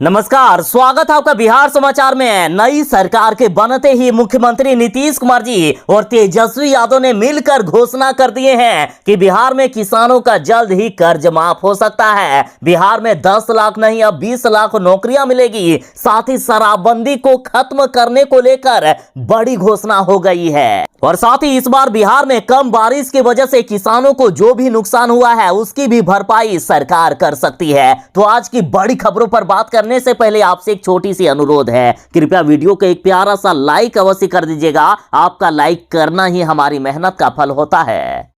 नमस्कार, स्वागत है आपका बिहार समाचार में। नई सरकार के बनते ही मुख्यमंत्री नीतीश कुमार जी और तेजस्वी यादव ने मिलकर घोषणा कर दिए हैं कि बिहार में किसानों का जल्द ही कर्ज माफ हो सकता है। बिहार में 10 लाख नहीं अब 20 लाख नौकरियां मिलेगी। साथ ही शराबबंदी को खत्म करने को लेकर बड़ी घोषणा हो गई है और साथ ही इस बार बिहार में कम बारिश की वजह से किसानों को जो भी नुकसान हुआ है उसकी भी भरपाई सरकार कर सकती है। तो आज की बड़ी खबरों पर बात करने से पहले आपसे एक छोटी सी अनुरोध है, कृपया वीडियो को एक प्यारा सा लाइक अवश्य कर दीजिएगा। आपका लाइक करना ही हमारी मेहनत का फल होता है।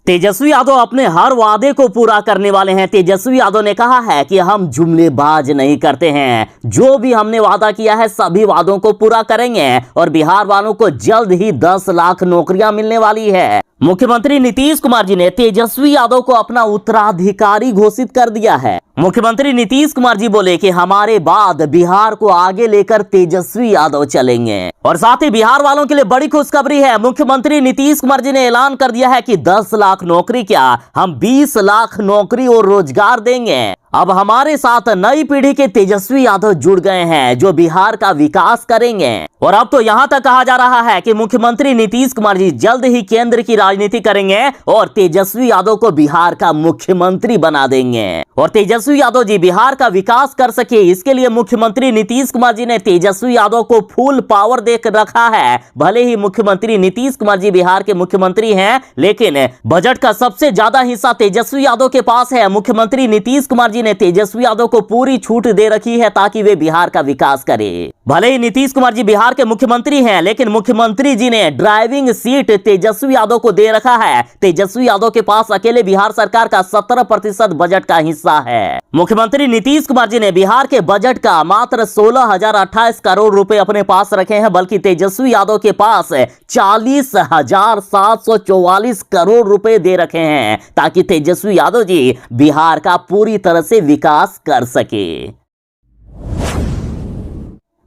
तेजस्वी यादव अपने हर वादे को पूरा करने वाले हैं। तेजस्वी यादव ने कहा है कि हम जुमलेबाज नहीं करते हैं, जो भी हमने वादा किया है सभी वादों को पूरा करेंगे और बिहार वालों को जल्द ही 10 लाख नौकरियां मिलने वाली है। मुख्यमंत्री नीतीश कुमार जी ने तेजस्वी यादव को अपना उत्तराधिकारी घोषित कर दिया है। मुख्यमंत्री नीतीश कुमार जी बोले कि हमारे बाद बिहार को आगे लेकर तेजस्वी यादव चलेंगे और साथ ही बिहार वालों के लिए बड़ी खुशखबरी है। मुख्यमंत्री नीतीश कुमार जी ने ऐलान कर दिया है कि 10 लाख नौकरी क्या, हम 20 लाख नौकरी और रोजगार देंगे। अब हमारे साथ नई पीढ़ी के तेजस्वी यादव जुड़ गए हैं जो बिहार का विकास करेंगे और अब तो यहां तक कहा जा रहा है कि मुख्यमंत्री नीतीश कुमार जी जल्द ही केंद्र की राजनीति करेंगे और तेजस्वी यादव को बिहार का मुख्यमंत्री बना देंगे और तेजस्वी यादव जी बिहार का विकास कर सके इसके लिए मुख्यमंत्री नीतीश कुमार जी ने तेजस्वी यादव को फुल पावर देकर रखा है। भले ही मुख्यमंत्री नीतीश कुमार जी बिहार के मुख्यमंत्री हैं, लेकिन बजट का सबसे ज्यादा हिस्सा तेजस्वी यादव के पास है। मुख्यमंत्री नीतीश कुमार जी ने तेजस्वी यादव को पूरी छूट दे रखी है ताकि वे बिहार का विकास करें। भले ही नीतीश कुमार जी बिहार के मुख्यमंत्री हैं, लेकिन मुख्यमंत्री जी ने ड्राइविंग सीट तेजस्वी यादव को दे रखा है। तेजस्वी यादव के पास अकेले बिहार सरकार का 17% बजट का हिस्सा है। मुख्यमंत्री नीतीश कुमार जी ने बिहार के बजट का मात्र 16,028 करोड़ रुपए अपने पास रखे हैं, बल्कि तेजस्वी यादव के पास 40,744 करोड़ रुपए दे रखे हैं ताकि तेजस्वी यादव जी बिहार का पूरी तरह से विकास कर सके।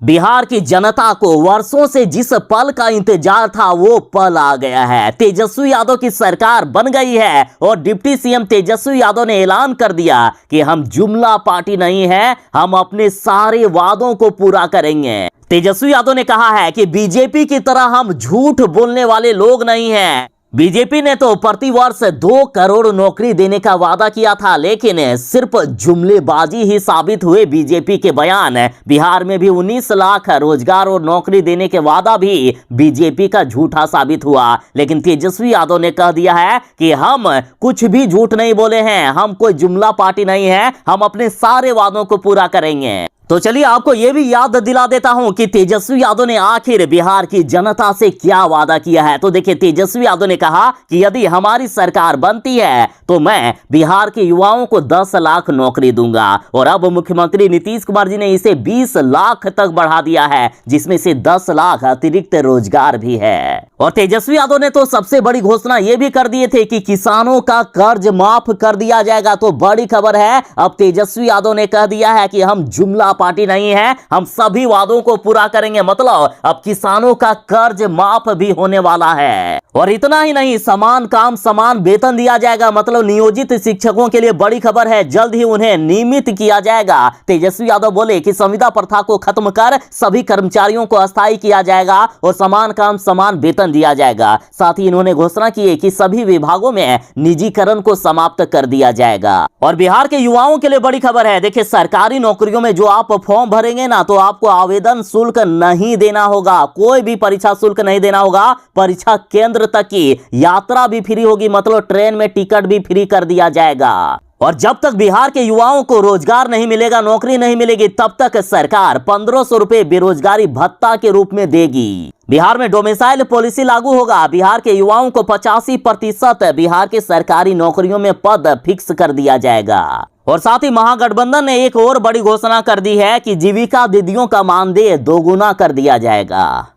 बिहार की जनता को वर्षों से जिस पल का इंतजार था वो पल आ गया है। तेजस्वी यादव की सरकार बन गई है और डिप्टी सीएम तेजस्वी यादव ने ऐलान कर दिया कि हम जुमला पार्टी नहीं है, हम अपने सारे वादों को पूरा करेंगे। तेजस्वी यादव ने कहा है कि बीजेपी की तरह हम झूठ बोलने वाले लोग नहीं हैं। बीजेपी ने तो प्रतिवर्ष 2 करोड़ नौकरी देने का वादा किया था, लेकिन सिर्फ जुमलेबाजी ही साबित हुए बीजेपी के बयान। बिहार में भी 19 लाख रोजगार और नौकरी देने के वादा भी बीजेपी का झूठा साबित हुआ। लेकिन तेजस्वी यादव ने कह दिया है कि हम कुछ भी झूठ नहीं बोले हैं, हम कोई जुमला पार्टी नहीं है, हम अपने सारे वादों को पूरा करेंगे। तो चलिए आपको यह भी याद दिला देता हूं कि तेजस्वी यादव ने आखिर बिहार की जनता से क्या वादा किया है। तो देखिए, तेजस्वी यादव ने कहा कि यदि हमारी सरकार बनती है तो मैं बिहार के युवाओं को 10 लाख नौकरी दूंगा और अब मुख्यमंत्री नीतीश कुमार जी ने इसे 20 लाख तक बढ़ा दिया है, जिसमें से 10 लाख अतिरिक्त रोजगार भी है। और तेजस्वी यादव ने तो सबसे बड़ी घोषणा यह भी कर दिए थे कि किसानों का कर्ज माफ कर दिया जाएगा। तो बड़ी खबर है, अब तेजस्वी यादव ने कह दिया है कि हम जुमला पार्टी नहीं है, हम सभी वादों को पूरा करेंगे। मतलब अब किसानों का कर्ज माफ भी होने वाला है और इतना ही नहीं, समान काम समान वेतन दिया जाएगा। मतलब नियोजित शिक्षकों के लिए बड़ी खबर है, जल्द ही उन्हें नियमित किया जाएगा। तेजस्वी यादव बोले कि संविदा प्रथा को खत्म कर सभी कर्मचारियों को अस्थायी किया जाएगा और समान काम समान वेतन दिया जाएगा। साथ ही इन्होंने घोषणा की है कि सभी विभागों में निजीकरण को समाप्त कर दिया जाएगा। और बिहार के युवाओं के लिए बड़ी खबर है, देखिए सरकारी नौकरियों में जो आप फॉर्म भरेंगे ना तो आपको आवेदन शुल्क नहीं देना होगा, कोई भी परीक्षा शुल्क नहीं देना होगा। परीक्षा केंद्र तक की यात्रा भी फ्री होगी, मतलब ट्रेन में टिकट भी फ्री कर दिया जाएगा। और जब तक बिहार के युवाओं को रोजगार नहीं मिलेगा, नौकरी नहीं मिलेगी, तब तक सरकार 1500 रुपए बेरोजगारी भत्ता के रूप में देगी। बिहार में डोमिसाइल पॉलिसी लागू होगा। बिहार के युवाओं को 85% बिहार के सरकारी नौकरियों में पद फिक्स कर दिया जाएगा। और साथ ही महागठबंधन ने एक और बड़ी घोषणा कर दी है कि जीविका दीदियों का मानदेय दोगुना कर दिया जाएगा।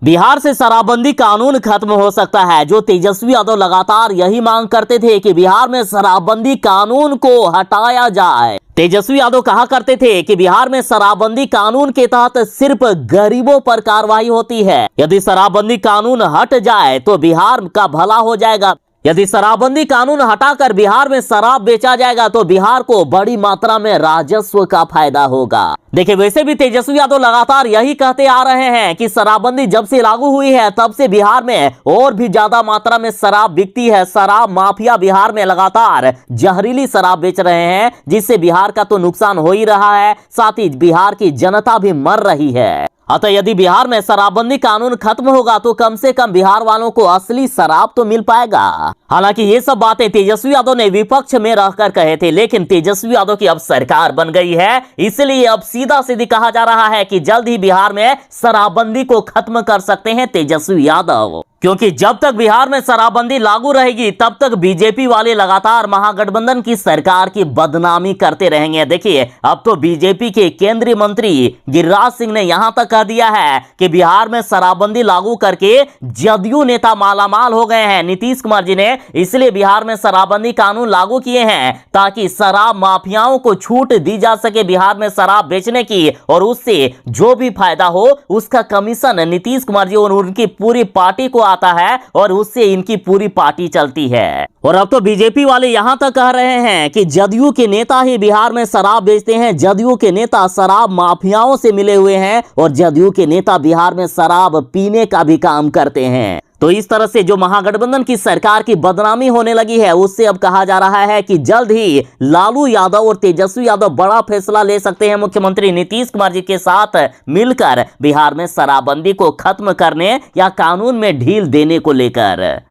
बिहार से शराबबंदी कानून खत्म हो सकता है। जो तेजस्वी यादव लगातार यही मांग करते थे कि बिहार में शराबबंदी कानून को हटाया जाए। तेजस्वी यादव कहा करते थे कि बिहार में शराबबंदी कानून के तहत सिर्फ गरीबों पर कार्रवाई होती है। यदि शराबबंदी कानून हट जाए तो बिहार का भला हो जाएगा। यदि शराबबंदी कानून हटाकर बिहार में शराब बेचा जाएगा तो बिहार को बड़ी मात्रा में राजस्व का फायदा होगा। देखिए, वैसे भी तेजस्वी यादव लगातार यही कहते आ रहे हैं कि शराबबंदी जब से लागू हुई है तब से बिहार में और भी ज्यादा मात्रा में शराब बिकती है। शराब माफिया बिहार में लगातार जहरीली शराब बेच रहे हैं, जिससे बिहार का तो नुकसान हो ही रहा है, साथ ही बिहार की जनता भी मर रही है। अतः यदि बिहार में शराबबंदी कानून खत्म होगा तो कम से कम बिहार वालों को असली शराब तो मिल पाएगा। हालांकि ये सब बातें तेजस्वी यादव ने विपक्ष में रहकर कहे थे, लेकिन तेजस्वी यादव की अब सरकार बन गई है, इसलिए अब सीधा सीधी कहा जा रहा है कि जल्द ही बिहार में शराबबंदी को खत्म कर सकते हैं तेजस्वी यादव। क्योंकि जब तक बिहार में शराबबंदी लागू रहेगी तब तक बीजेपी वाले लगातार महागठबंधन की सरकार की बदनामी करते रहेंगे। देखिए, अब तो बीजेपी के केंद्रीय मंत्री गिरिराज सिंह ने यहां तक कह दिया है कि बिहार में शराबबंदी लागू करके जदयू नेता मालामाल हो गए हैं। नीतीश कुमार जी ने इसलिए बिहार में शराबबंदी कानून लागू किए हैं ताकि शराब माफियाओं को छूट दी जा सके बिहार में शराब बेचने की, और उससे जो भी फायदा हो उसका कमीशन नीतीश कुमार जी और उनकी पूरी पार्टी को आता है, और उससे इनकी पूरी पार्टी चलती है। और अब तो बीजेपी वाले यहां तक कह रहे हैं कि जदयू के नेता ही बिहार में शराब बेचते हैं, जदयू के नेता शराब माफियाओं से मिले हुए हैं, और जदयू के नेता बिहार में शराब पीने का भी काम करते हैं। तो इस तरह से जो महागठबंधन की सरकार की बदनामी होने लगी है, उससे अब कहा जा रहा है कि जल्द ही लालू यादव और तेजस्वी यादव बड़ा फैसला ले सकते हैं मुख्यमंत्री नीतीश कुमार जी के साथ मिलकर बिहार में शराबबंदी को खत्म करने या कानून में ढील देने को लेकर।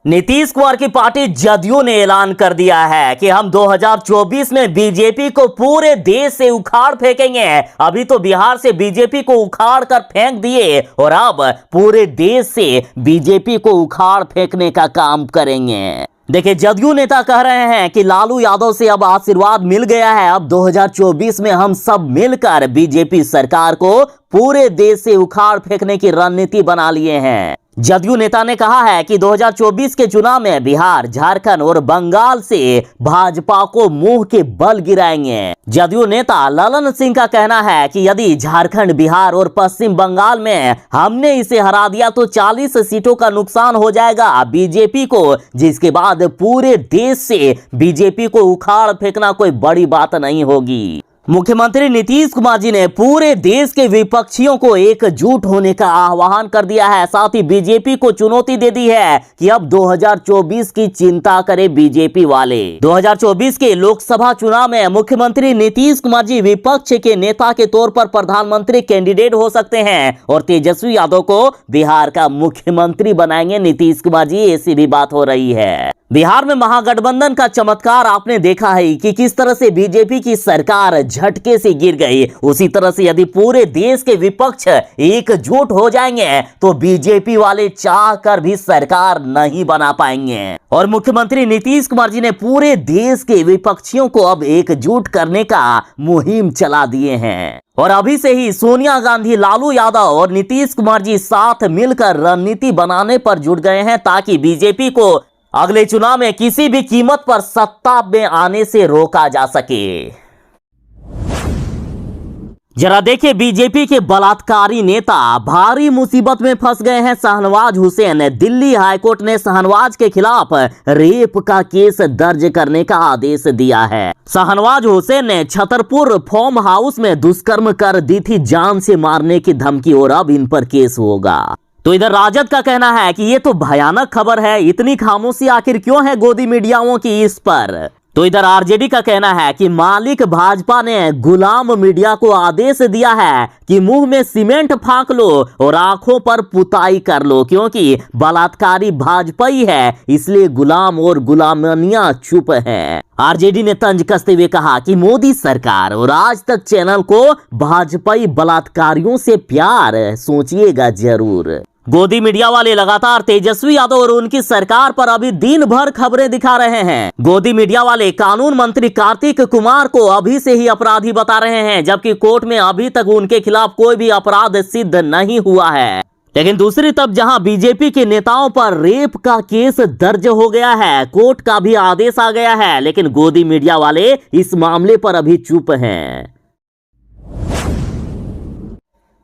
नीतीश कुमार की पार्टी जदयू ने ऐलान कर दिया है कि हम 2024 में बीजेपी को पूरे देश से उखाड़ फेंकेंगे। अभी तो बिहार से बीजेपी को उखाड़ कर फेंक दिए और अब पूरे देश से बीजेपी को उखाड़ फेंकने का काम करेंगे। देखिए, जदयू नेता कह रहे हैं कि लालू यादव से अब आशीर्वाद मिल गया है, अब 2024 में हम सब मिलकर बीजेपी सरकार को पूरे देश से उखाड़ फेंकने की रणनीति बना लिए हैं। जदयू नेता ने कहा है कि 2024 के चुनाव में बिहार, झारखंड और बंगाल से भाजपा को मुंह के बल गिराएंगे। जदयू नेता ललन सिंह का कहना है कि यदि झारखंड, बिहार और पश्चिम बंगाल में हमने इसे हरा दिया तो 40 सीटों का नुकसान हो जाएगा बीजेपी को, जिसके बाद पूरे देश से बीजेपी को उखाड़ फेंकना कोई बड़ी बात नहीं होगी। मुख्यमंत्री नीतीश कुमार जी ने पूरे देश के विपक्षियों को एकजुट होने का आह्वान कर दिया है, साथ ही बीजेपी को चुनौती दे दी है कि अब 2024 की चिंता करे बीजेपी वाले। 2024 के लोकसभा चुनाव में मुख्यमंत्री नीतीश कुमार जी विपक्ष के नेता के तौर पर प्रधानमंत्री कैंडिडेट हो सकते हैं और तेजस्वी यादव को बिहार का मुख्यमंत्री बनाएंगे नीतीश कुमार जी, ऐसी भी बात हो रही है। बिहार में महागठबंधन का चमत्कार आपने देखा है कि किस तरह से बीजेपी की सरकार झटके से गिर गई। उसी तरह से यदि पूरे देश के विपक्ष एकजुट हो जाएंगे तो बीजेपी वाले चाह कर भी सरकार नहीं बना पाएंगे। और मुख्यमंत्री नीतीश कुमार जी ने पूरे देश के विपक्षियों को अब एकजुट करने का मुहिम चला दिए हैं। और अभी से ही सोनिया गांधी, लालू यादव और नीतीश कुमार जी साथ मिलकर रणनीति बनाने पर जुट गए हैं ताकि बीजेपी को अगले चुनाव में किसी भी कीमत पर सत्ता में आने से रोका जा सके। जरा देखिए, बीजेपी के बलात्कारी नेता भारी मुसीबत में फंस गए हैं। शाहनवाज हुसैन, दिल्ली हाईकोर्ट ने शाहनवाज के खिलाफ रेप का केस दर्ज करने का आदेश दिया है। शाहनवाज हुसैन ने छतरपुर फार्म हाउस में दुष्कर्म कर दी थी जान से मारने की धमकी, और अब इन पर केस होगा। तो इधर राजद का कहना है कि ये तो भयानक खबर है, इतनी खामोशी आखिर क्यों है गोदी मीडियाओं की इस पर। तो इधर आरजेडी का कहना है कि मालिक भाजपा ने गुलाम मीडिया को आदेश दिया है कि मुंह में सीमेंट फांक लो और आंखों पर पुताई कर लो, क्योंकि बलात्कारी भाजपा ही है, इसलिए गुलाम और गुलामनियां चुप हैं। आरजेडी ने तंज कसते हुए कहा कि मोदी सरकार और आज तक चैनल को भाजपाई बलात्कारियों से प्यार, सोचिएगा जरूर। गोदी मीडिया वाले लगातार तेजस्वी यादव और उनकी सरकार पर अभी दिन भर खबरें दिखा रहे हैं। गोदी मीडिया वाले कानून मंत्री कार्तिक कुमार को अभी से ही अपराधी बता रहे हैं, जबकि कोर्ट में अभी तक उनके खिलाफ कोई भी अपराध सिद्ध नहीं हुआ है। लेकिन दूसरी तरफ जहां बीजेपी के नेताओं पर रेप का केस दर्ज हो गया है, कोर्ट का भी आदेश आ गया है, लेकिन गोदी मीडिया वाले इस मामले पर अभी चुप हैं।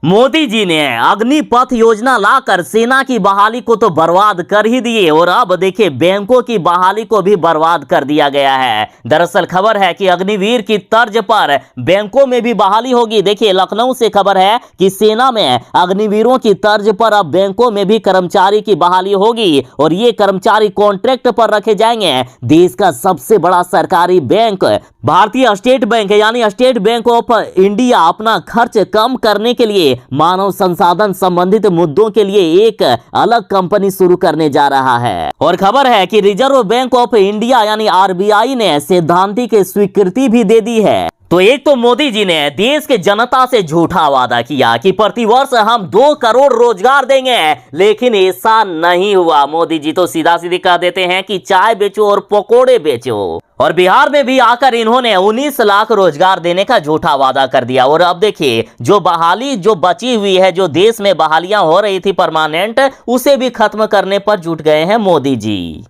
मोदी जी ने अग्निपथ योजना लाकर सेना की बहाली को तो बर्बाद कर ही दिए और अब देखिए बैंकों की बहाली को भी बर्बाद कर दिया गया है। दरअसल खबर है कि अग्निवीर की तर्ज पर बैंकों में भी बहाली होगी। देखिए लखनऊ से खबर है कि सेना में अग्निवीरों की तर्ज पर अब बैंकों में भी कर्मचारी की बहाली होगी और ये कर्मचारी कॉन्ट्रैक्ट पर रखे जाएंगे। देश का सबसे बड़ा सरकारी बैंक भारतीय स्टेट बैंक यानी स्टेट बैंक ऑफ इंडिया अपना खर्च कम करने के लिए मानव संसाधन संबंधित मुद्दों के लिए एक अलग कंपनी शुरू करने जा रहा है। और खबर है कि रिजर्व बैंक ऑफ इंडिया यानी आरबीआई ने सैद्धांतिक स्वीकृति भी दे दी है। तो एक तो मोदी जी ने देश के जनता से झूठा वादा किया कि प्रतिवर्ष हम 2 करोड़ रोजगार देंगे, लेकिन ऐसा नहीं हुआ। मोदी जी तो सीधा सीधी कह देते हैं कि चाय बेचो और पकोड़े बेचो। और बिहार में भी आकर इन्होंने 19 लाख रोजगार देने का झूठा वादा कर दिया। और अब देखिए जो बहाली जो बची हुई है, जो देश में बहालियां हो रही थी परमानेंट, उसे भी खत्म करने पर जुट गए हैं मोदी जी।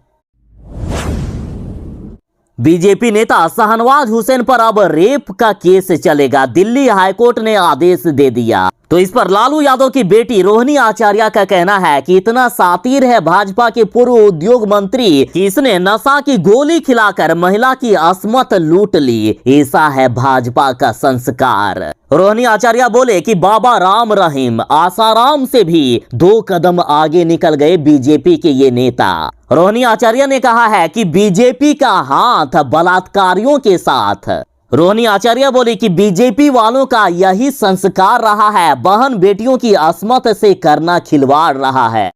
बीजेपी नेता शाहनवाज हुसैन पर अब रेप का केस चलेगा। दिल्ली हाईकोर्ट ने आदेश दे दिया। तो इस पर लालू यादव की बेटी रोहिणी आचार्य का कहना है कि इतना शातिर है भाजपा के पूर्व उद्योग मंत्री कि इसने नशा की गोली खिलाकर महिला की अस्मत लूट ली। ऐसा है भाजपा का संस्कार। रोहिणी आचार्य बोले कि बाबा राम रहीम आसाराम से भी 2 कदम आगे निकल गए बीजेपी के ये नेता। रोहिणी आचार्य ने कहा है कि बीजेपी का हाथ बलात्कारियों के साथ। रोहिणी आचार्य बोली कि बीजेपी वालों का यही संस्कार रहा है, बहन बेटियों की अस्मत से करना खिलवाड़ रहा है।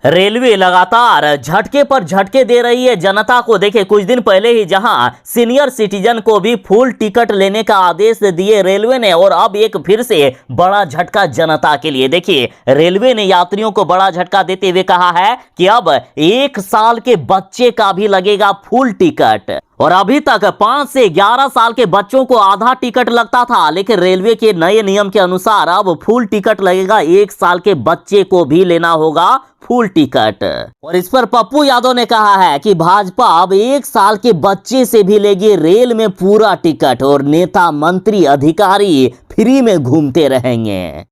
रेलवे लगातार झटके पर झटके दे रही है जनता को। देखिए कुछ दिन पहले ही जहां सीनियर सिटीजन को भी फुल टिकट लेने का आदेश दिए रेलवे ने, और अब एक फिर से बड़ा झटका जनता के लिए। देखिए रेलवे ने यात्रियों को बड़ा झटका देते हुए कहा है कि अब 1 साल के बच्चे का भी लगेगा फुल टिकट। और अभी तक 5 से 11 साल के बच्चों को आधा टिकट लगता था, लेकिन रेलवे के नए नियम के अनुसार अब फुल टिकट लगेगा। 1 साल के बच्चे को भी लेना होगा फुल टिकट। और इस पर पप्पू यादव ने कहा है कि भाजपा अब 1 साल के बच्चे से भी लेगी रेल में पूरा टिकट और नेता मंत्री अधिकारी फ्री में घूमते रहेंगे।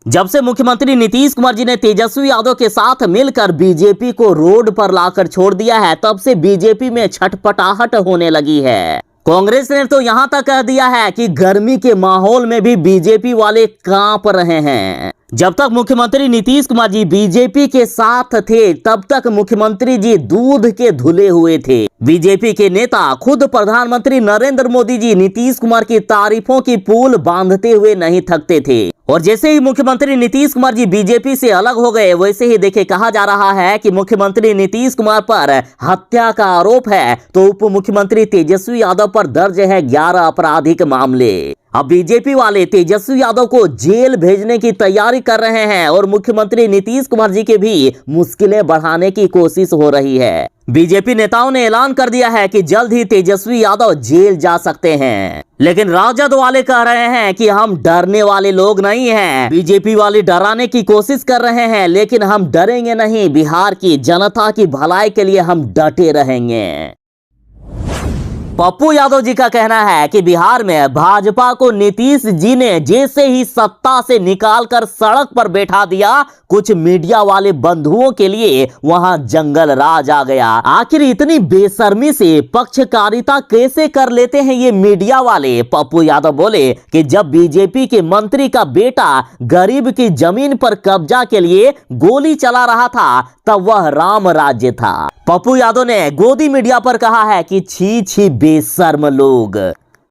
जब से मुख्यमंत्री नीतीश कुमार जी ने तेजस्वी यादव के साथ मिलकर बीजेपी को रोड पर लाकर छोड़ दिया है, तब से बीजेपी में छटपटाहट होने लगी है। कांग्रेस ने तो यहां तक कह दिया है कि गर्मी के माहौल में भी बीजेपी वाले कांप रहे हैं। जब तक मुख्यमंत्री नीतीश कुमार जी बीजेपी के साथ थे, तब तक मुख्यमंत्री जी दूध के धुले हुए थे। बीजेपी के नेता खुद प्रधानमंत्री नरेंद्र मोदी जी नीतीश कुमार की तारीफों की पुल बांधते हुए नहीं थकते थे। और जैसे ही मुख्यमंत्री नीतीश कुमार जी बीजेपी से अलग हो गए, वैसे ही देखे कहा जा रहा है कि मुख्यमंत्री नीतीश कुमार पर हत्या का आरोप है, तो उप मुख्यमंत्री तेजस्वी यादव पर दर्ज है 11 आपराधिक मामले। अब बीजेपी वाले तेजस्वी यादव को जेल भेजने की तैयारी कर रहे हैं और मुख्यमंत्री नीतीश कुमार जी के भी मुश्किलें बढ़ाने की कोशिश हो रही है। बीजेपी नेताओं ने ऐलान कर दिया है कि जल्द ही तेजस्वी यादव जेल जा सकते हैं, लेकिन राजद वाले कह रहे हैं कि हम डरने वाले लोग नहीं हैं। बीजेपी वाले डराने की कोशिश कर रहे हैं, लेकिन हम डरेंगे नहीं। बिहार की जनता की भलाई के लिए हम डटे रहेंगे। पप्पू यादव जी का कहना है कि बिहार में भाजपा को नीतीश जी ने जैसे ही सत्ता से निकालकर सड़क पर बैठा दिया, कुछ मीडिया वाले बंधुओं के लिए वहां जंगल राज आ गया। आखिर इतनी बेशर्मी से पक्षकारिता कैसे कर लेते हैं ये मीडिया वाले? पप्पू यादव बोले कि जब बीजेपी के मंत्री का बेटा गरीब की जमीन पर कब्जा के लिए गोली चला रहा था, तब वह राम राज्य था। पप्पू यादव ने गोदी मीडिया पर कहा है कि छी छी बेशर्म लोग।